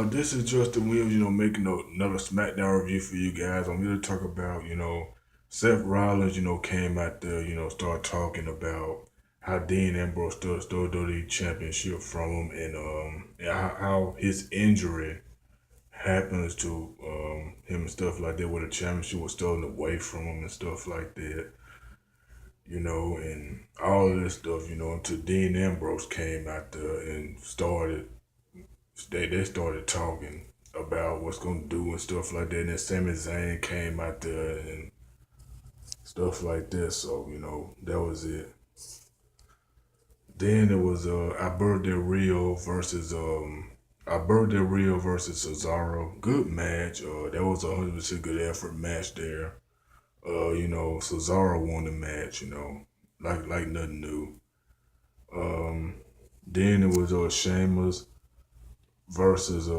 This is Justin Williams, making another SmackDown review for you guys. I'm here to talk about, Seth Rollins, came out there, started talking about how Dean Ambrose stole the WWE Championship from him and how his injury happens to him and stuff like that, where the championship was stolen away from him and stuff like that, and all of this stuff, until Dean Ambrose came out there and they started talking about what's gonna do and stuff like that. And then Sami Zayn came out there and stuff like this. So that was it. Then it was Alberto Rio versus Cesaro. Good match. That was a 100% good effort match there. Cesaro won the match. Like nothing new. Um, then it was versus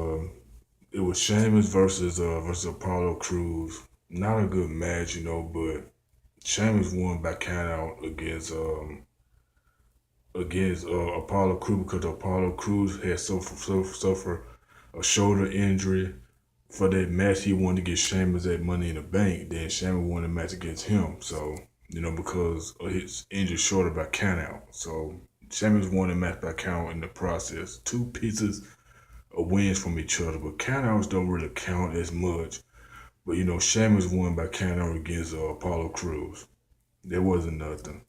Sheamus versus Apollo Cruz. Not a good match, but Sheamus won by count out against Apollo Cruz because Apollo Cruz had suffered a shoulder injury. For that match, he wanted to get Sheamus at Money in the Bank. Then Sheamus won the match against him. So because of his injured shoulder by count out. So Sheamus won the match by count in the process. Two pieces of wins from each other, but countouts don't really count as much. But Sheamus won by countout against Apollo Cruz. There wasn't nothing.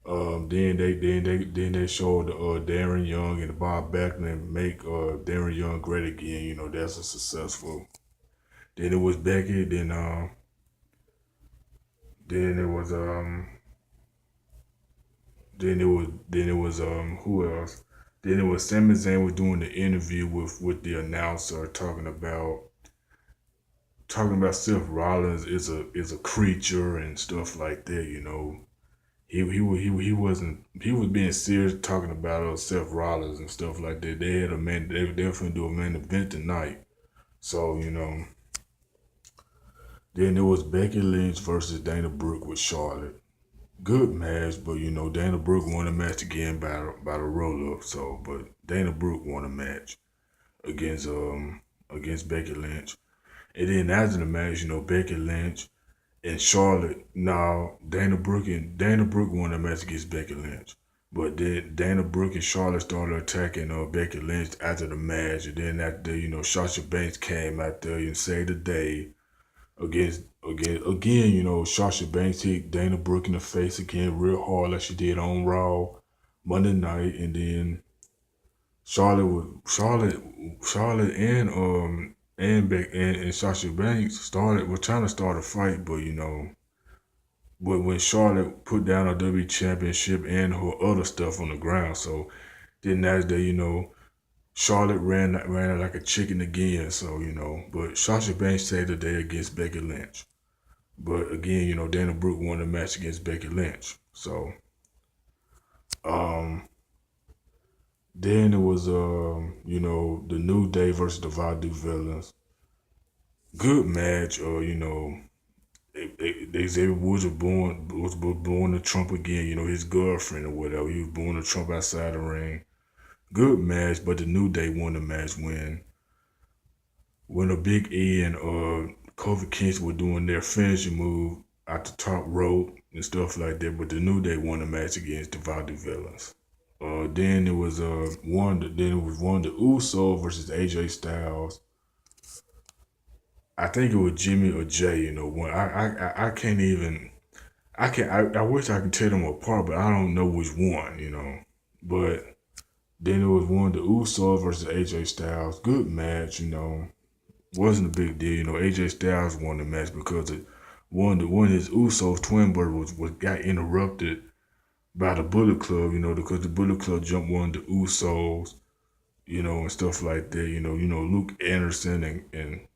Then they showed Darren Young and Bob Backlund make Darren Young great again. That's a successful. Then it was Becky. Then it was who else? Then it was Sami Zayn was doing the interview with the announcer talking about Seth Rollins is a creature and stuff like that. He was being serious talking about Seth Rollins and stuff like that. They were definitely do a main event tonight. So then there was Becky Lynch versus Dana Brooke with Charlotte. Good match, but Dana Brooke won the match again by the roll up. So, but Dana Brooke won a match against Becky Lynch. And then after the match, Becky Lynch and Charlotte. Now Dana Brooke won the match against Becky Lynch. But then Dana Brooke and Charlotte started attacking Becky Lynch after the match. And then after, Sasha Banks came out there and saved the day again, Sasha Banks hit Dana Brooke in the face again real hard like she did on Raw Monday night. And then Charlotte and Sasha Banks were trying to start a fight, but when Charlotte put down her WWE Championship and her other stuff on the ground, so then that's the Charlotte ran it like a chicken again. So but Sasha Banks saved the day against Becky Lynch. But again, Dana Brooke won the match against Becky Lynch. So um then it was the New Day versus the Vadu Villains. Good match. Xavier Woods was born to Trump again. His girlfriend or whatever. He was born to Trump outside the ring. Good match, but the New Day won the match when a Big E and Kofi Kingston were doing their finishing move at the top rope and stuff like that. But the New Day won the match against the Vadu Villains. Then it was one of the Uso versus AJ Styles. I think it was Jimmy or Jay. When I can't even I wish I could tell them apart, but I don't know which one. But then it was one of the Uso versus AJ Styles. Good match. Wasn't a big deal. AJ Styles won the match because one of his Usos twin brother was got interrupted by the Bullet Club, because the Bullet Club jumped one of the Usos, and stuff like that. Luke Anderson and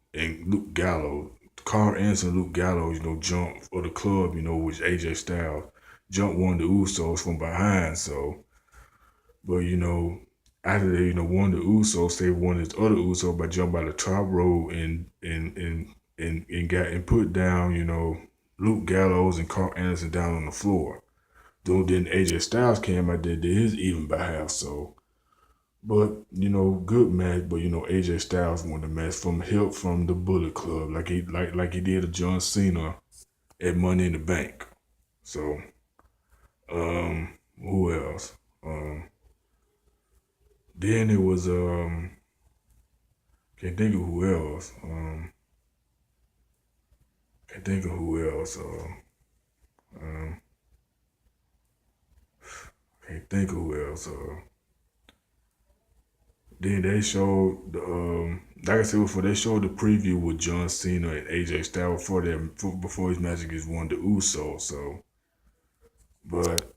Luke Gallows. Carl Anderson, Luke Gallows, jumped for the club, which AJ Styles jumped one of the Usos from behind. So, but after that, one of the Usos saved one of his other Usos by jumping by the top rope and put down, Luke Gallows and Carl Anderson down on the floor. Then AJ Styles came out there, did his even by half. So But good match. But AJ Styles won the match from help from the Bullet Club, like he did to John Cena at Money in the Bank. So who else? Then it was can't think of who else. Can't think of who else. Um, can't think of who else. Then they showed the like I said before, they showed the preview with John Cena and AJ Styles before his match against one of the Usos. So, but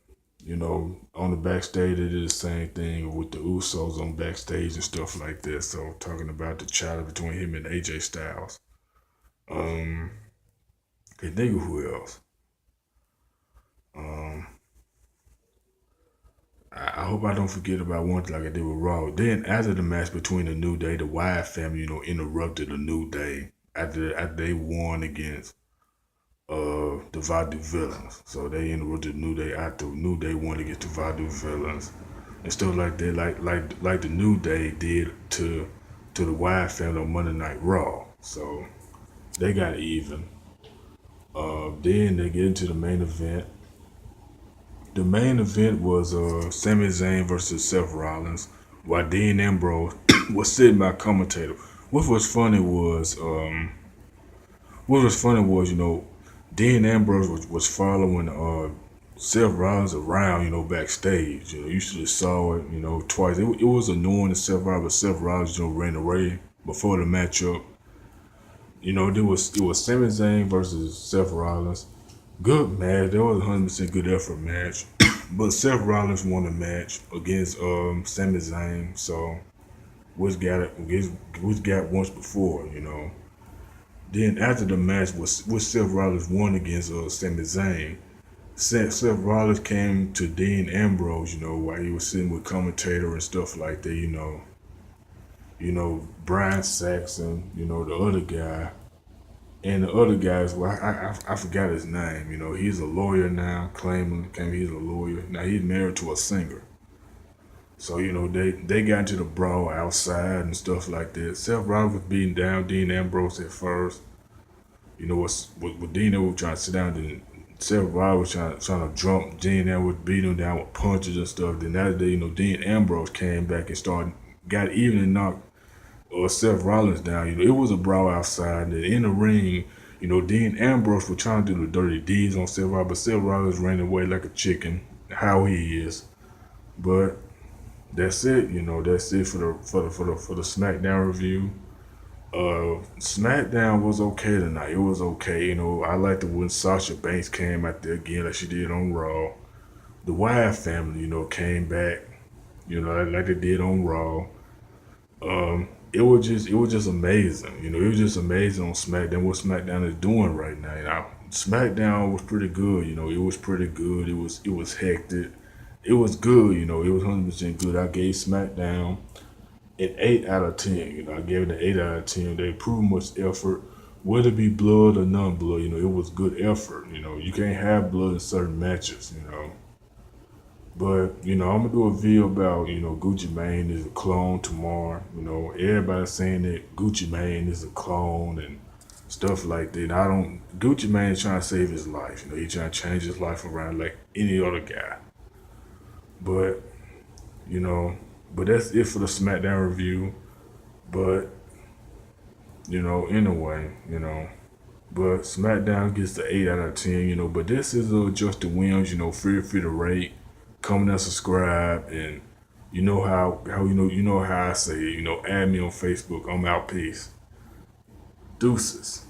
on the backstage they did the same thing with the Usos on backstage and stuff like that. So talking about the challenge between him and AJ Styles. Um, can't think of who else. Um, I hope I don't forget about one like I did with Raw. Then after the match between the New Day, the Wyatt family, interrupted the New Day after they won against the Vadu Villains. So they interrupted the New Day after New Day won against the Vadu Villains and stuff like that, like the New Day did to the Wyatt family on Monday Night Raw. So they got even. Then they get into the main event. The main event was Sami Zayn versus Seth Rollins, while Dean Ambrose was sitting by commentator. What was funny was, Dean Ambrose was following Seth Rollins around, backstage. You should have saw it, twice. It was annoying to Seth Rollins, ran away before the matchup. It was Sami Zayn versus Seth Rollins. Good match. That was a 100% good effort match. But Seth Rollins won the match against Sami Zayn. So which got once before. Then after the match was Seth Rollins won against Sami Zayn. Seth Rollins came to Dean Ambrose, while he was sitting with commentator and stuff like that, Brian Saxon, the other guy. And the other guys, well, I forgot his name. He's a lawyer now, claiming he's a lawyer. Now he's married to a singer. So they got into the brawl outside and stuff like that. Seth Rollins was beating down Dean Ambrose at first. With Dean Ambrose trying to sit down, then Seth Rollins was trying to jump Dean Ambrose, beat him down with punches and stuff. Then that day, Dean Ambrose came back and got even and knocked Seth Rollins down. It was a brawl outside. And in the ring, Dean Ambrose was trying to do the dirty deeds on Seth Rollins, but Seth Rollins ran away like a chicken, how he is. But that's it. That's it for the SmackDown review. SmackDown was okay tonight. It was okay. I liked it when Sasha Banks came out there again, like she did on Raw. The Wyatt family, came back, like they did on Raw. It was just amazing. It was just amazing on SmackDown what SmackDown is doing right now. SmackDown was pretty good. It was pretty good. It was hectic. It was good. It was 100% good. I gave SmackDown an 8 out of 10. I gave it an 8 out of 10. They proved much effort, whether it be blood or non-blood. It was good effort. You can't have blood in certain matches. But, I'm gonna do a video about, Gucci Mane is a clone tomorrow. Everybody's saying that Gucci Mane is a clone and stuff like that. Gucci Mane is trying to save his life. He's trying to change his life around like any other guy. But, but that's it for the SmackDown review. But, anyway, but SmackDown gets the 8 out of 10, but this is Justin Williams, feel free to rate, comment and subscribe, and how I say it, add me on Facebook. I'm out. Peace. Deuces.